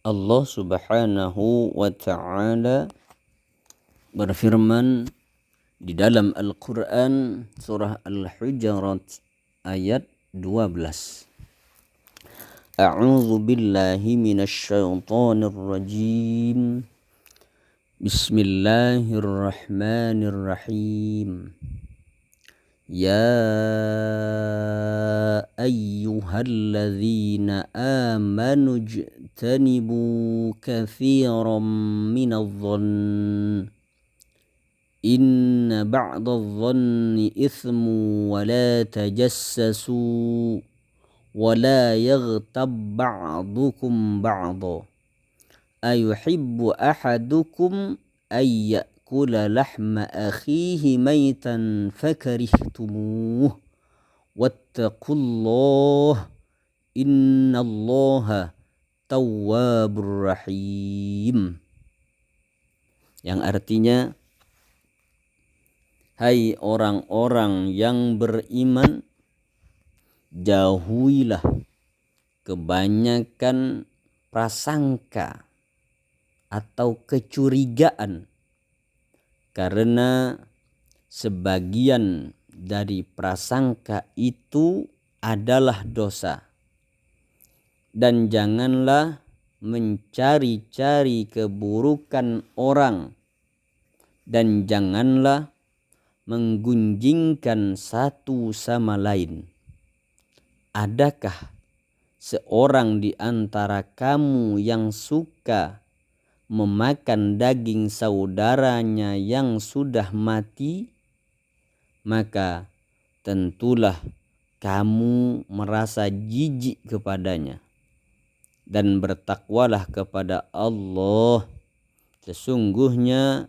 Allah Subhanahu wa ta'ala berfirman di dalam Al-Quran surah Al-Hujurat ayat 12. A'udzu billahi minasy syaithanir rajim. Bismillahirrahmanirrahim. Ya ayyuhalladzina amanu ijtanibu katsiran minadh-dhann inna ba'dadh-dhanni ithmu wa la tajassasu wa la yaghtab ba'dukum ba'dha ayuhibbu ahadukum ay ya'kula lahma akhihi maitan fakarihtumuh wattaqullah innallaha tawwabur rahim, yang artinya, hai orang-orang yang beriman, jauhilah kebanyakan prasangka atau kecurigaan, karena sebagian dari prasangka itu adalah dosa. Dan janganlah mencari-cari keburukan orang, dan janganlah menggunjingkan satu sama lain. Adakah seorang di antara kamu yang suka memakan daging saudaranya yang sudah mati? Maka tentulah kamu merasa jijik kepadanya. Dan bertakwalah kepada Allah. Sesungguhnya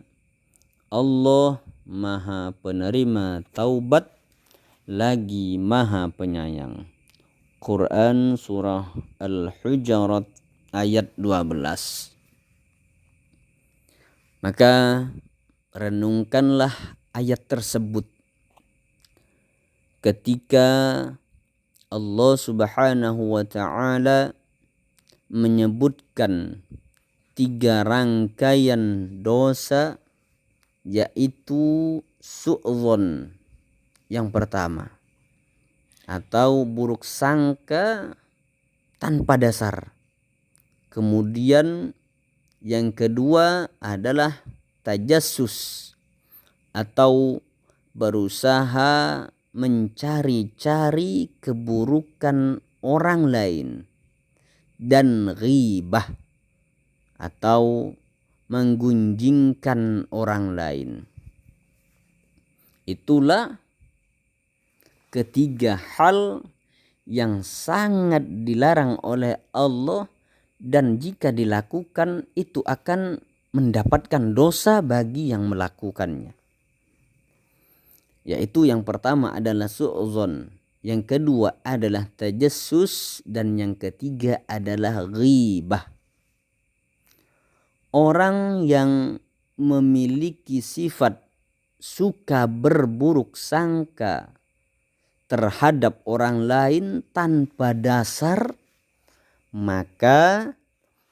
Allah Maha Penerima Taubat lagi Maha Penyayang. Quran surah Al-Hujurat ayat 12. Maka renungkanlah ayat tersebut ketika Allah Subhanahu wa ta'ala menyebutkan 3 rangkaian dosa, yaitu su'dzon yang pertama, atau buruk sangka tanpa dasar. Kemudian yang kedua adalah tajassus, atau berusaha mencari-cari keburukan orang lain. Dan ghibah, atau menggunjingkan orang lain. Itulah ketiga hal yang sangat dilarang oleh Allah, dan jika dilakukan itu akan mendapatkan dosa bagi yang melakukannya. Yaitu yang pertama adalah su'dzon, yang kedua adalah tajassus, dan yang ketiga adalah ghibah. Orang yang memiliki sifat suka berburuk sangka terhadap orang lain tanpa dasar, maka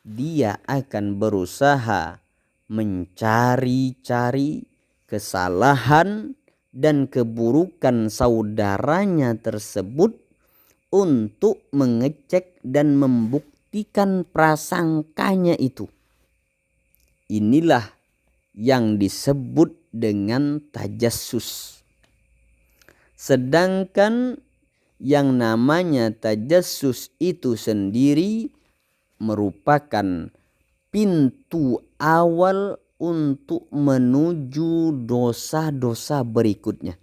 dia akan berusaha mencari-cari kesalahan dan keburukan saudaranya tersebut untuk mengecek dan membuktikan prasangkanya itu. Inilah yang disebut dengan tajassus. Sedangkan yang namanya tajassus itu sendiri merupakan pintu awal untuk menuju dosa-dosa berikutnya,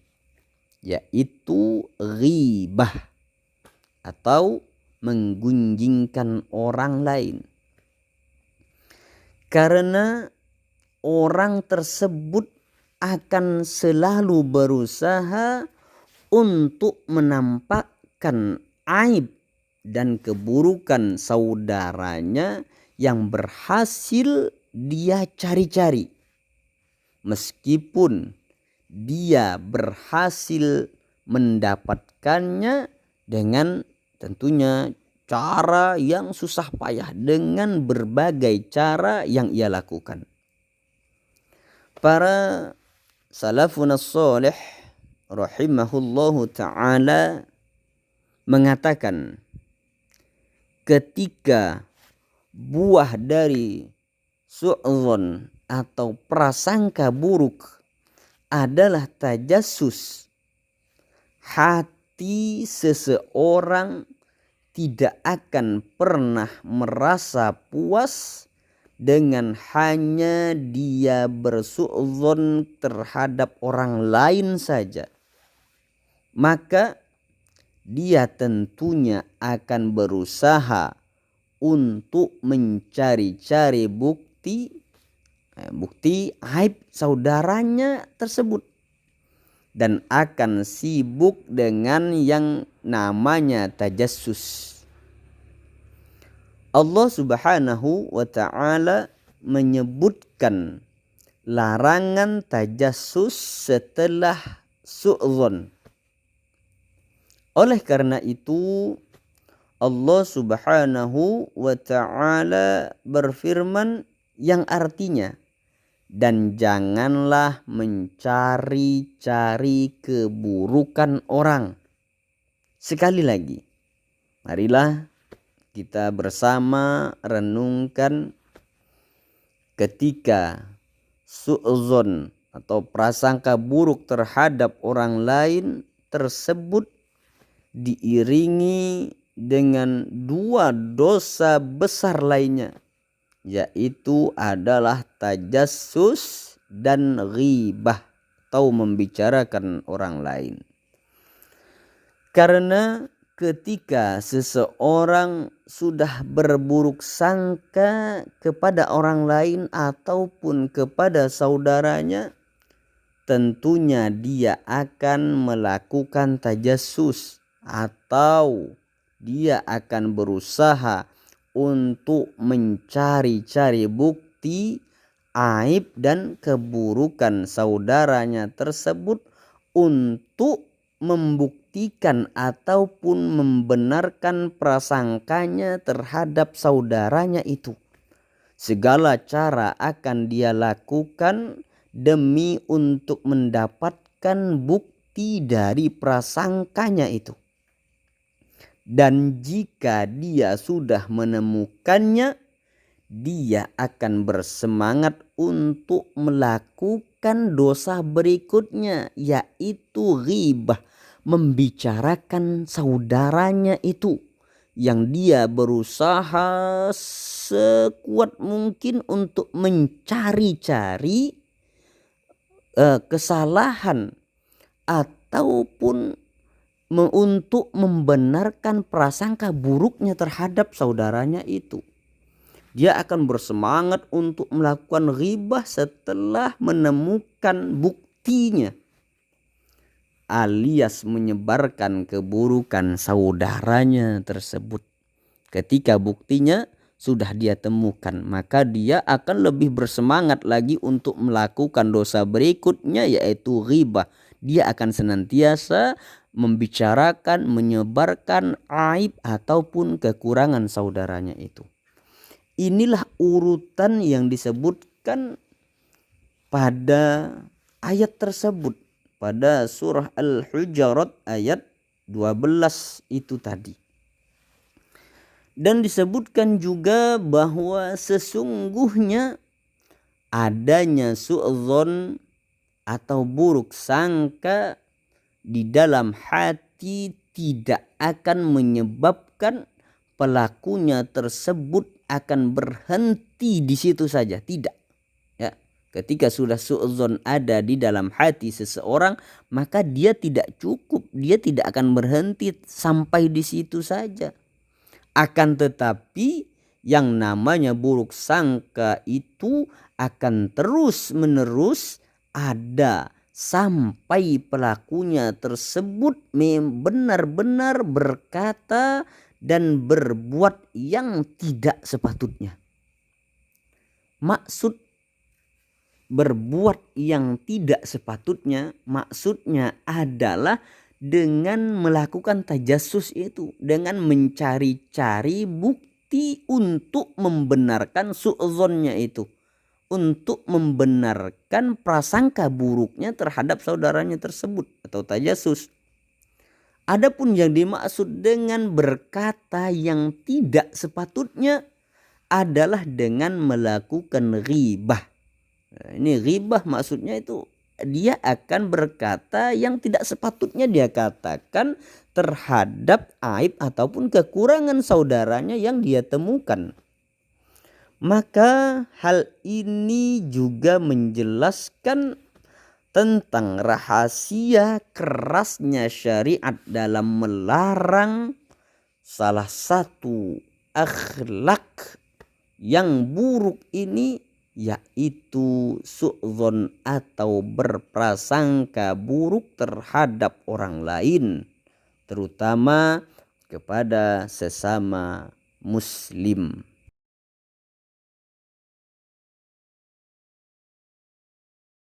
yaitu ghibah, atau menggunjingkan orang lain. Karena orang tersebut akan selalu berusaha untuk menampakkan aib dan keburukan saudaranya yang berhasil dia cari-cari. Meskipun dia berhasil mendapatkannya dengan tentunya cara yang susah payah dengan berbagai cara yang ia lakukan. Para salafun as-salih rahimahullahu ta'ala mengatakan, ketika buah dari su'zon atau prasangka buruk adalah tajassus, hati seseorang tidak akan pernah merasa puas dengan hanya dia bersu'zon terhadap orang lain saja. Maka dia tentunya akan berusaha untuk mencari-cari bukti aib saudaranya tersebut, dan akan sibuk dengan yang namanya tajassus. Allah Subhanahu wa ta'ala menyebutkan larangan tajassus setelah su'zon. Oleh karena itu Allah Subhanahu wa ta'ala berfirman yang artinya, dan janganlah mencari-cari keburukan orang. Sekali lagi, marilah kita bersama renungkan ketika su'zon atau prasangka buruk terhadap orang lain tersebut diiringi dengan dua dosa besar lainnya, yaitu adalah tajassus dan ghibah atau membicarakan orang lain. Karena ketika seseorang sudah berburuk sangka kepada orang lain ataupun kepada saudaranya, tentunya dia akan melakukan tajassus atau dia akan berusaha untuk mencari-cari bukti aib dan keburukan saudaranya tersebut untuk membuktikan ataupun membenarkan prasangkanya terhadap saudaranya itu. Segala cara akan dia lakukan demi untuk mendapatkan bukti dari prasangkanya itu. Dan jika dia sudah menemukannya, dia akan bersemangat untuk melakukan dosa berikutnya, yaitu ghibah, membicarakan saudaranya itu yang dia berusaha sekuat mungkin untuk mencari-cari kesalahan ataupun untuk membenarkan prasangka buruknya terhadap saudaranya itu. Dia akan bersemangat untuk melakukan ghibah setelah menemukan buktinya, alias menyebarkan keburukan saudaranya tersebut. Ketika buktinya sudah dia temukan, maka dia akan lebih bersemangat lagi untuk melakukan dosa berikutnya, yaitu ghibah. Dia akan senantiasa membicarakan, menyebarkan aib ataupun kekurangan saudaranya itu. Inilah urutan yang disebutkan pada ayat tersebut, pada surah Al-Hujurat ayat 12 itu tadi. Dan disebutkan juga bahwa sesungguhnya adanya su'zon atau buruk sangka di dalam hati tidak akan menyebabkan pelakunya tersebut akan berhenti di situ saja, tidak. Ya, ketika sudah su'zon ada di dalam hati seseorang, maka dia tidak cukup, dia tidak akan berhenti sampai di situ saja. Akan tetapi yang namanya buruk sangka itu akan terus menerus ada sampai pelakunya tersebut benar-benar berkata dan berbuat yang tidak sepatutnya. Maksud berbuat yang tidak sepatutnya maksudnya adalah dengan melakukan tajassus itu, dengan mencari-cari bukti untuk membenarkan su'zonnya itu, untuk membenarkan prasangka buruknya terhadap saudaranya tersebut atau tajassus. Adapun yang dimaksud dengan berkata yang tidak sepatutnya adalah dengan melakukan ghibah. Nah, ini ghibah maksudnya itu dia akan berkata yang tidak sepatutnya dia katakan terhadap aib ataupun kekurangan saudaranya yang dia temukan. Maka hal ini juga menjelaskan tentang rahasia kerasnya syariat dalam melarang salah satu akhlak yang buruk ini, yaitu su'zon atau berprasangka buruk terhadap orang lain, terutama kepada sesama muslim.